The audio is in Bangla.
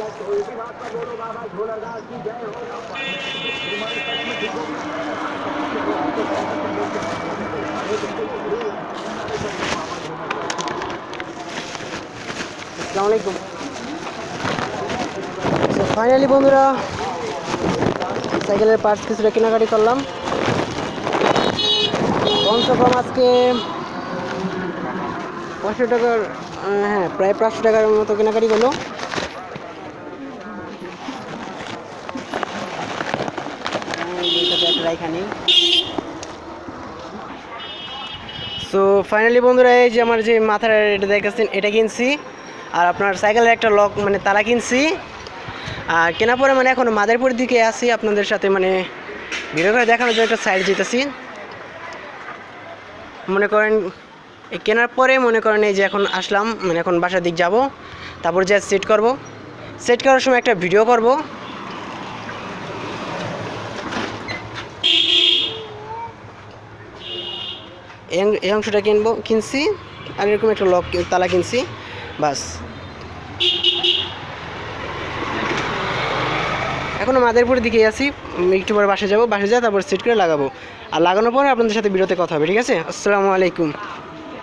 আসসালামু আলাইকুম। ফাইনালি বন্ধুরা সাইকেলের পার্টস কিছুটা কেনাকাটি করলাম। কমসে কম আজকে 500 টাকার, হ্যাঁ প্রায় 500 টাকার মতো কেনাকাটি করলো। সো ফাইনালি বন্ধুরা এই যে আমার যে মাথার এটা দেখেছেন এটা কিনছি, আর আপনার সাইকেলের একটা লক মানে তালা কিনছি। আর কেনার পরে মানে এখন মাদারীপুর দিকে আসি আপনাদের সাথে মানে ভিডিও করে দেখানোর জন্য একটা সাইড যেতেছি। মনে করেন কেনার পরে মনে করেন এই যে এখন আসলাম, মানে এখন বাসার দিক যাব, তারপর যে সেট করব, সেট করার সময় একটা ভিডিও করব। এই অংশটা কিনছি, আর এরকম একটা লক তালা কিনছি, বাস। এখনও মাদারীপুরের দিকে আসি, একটু পরে বাসে যাবো, বাসে যাই তারপর সেট করে লাগাবো। আর লাগানোর পরে আপনাদের সাথে ভিডিওতে কথা হবে, ঠিক আছে? আসসালামু আলাইকুম।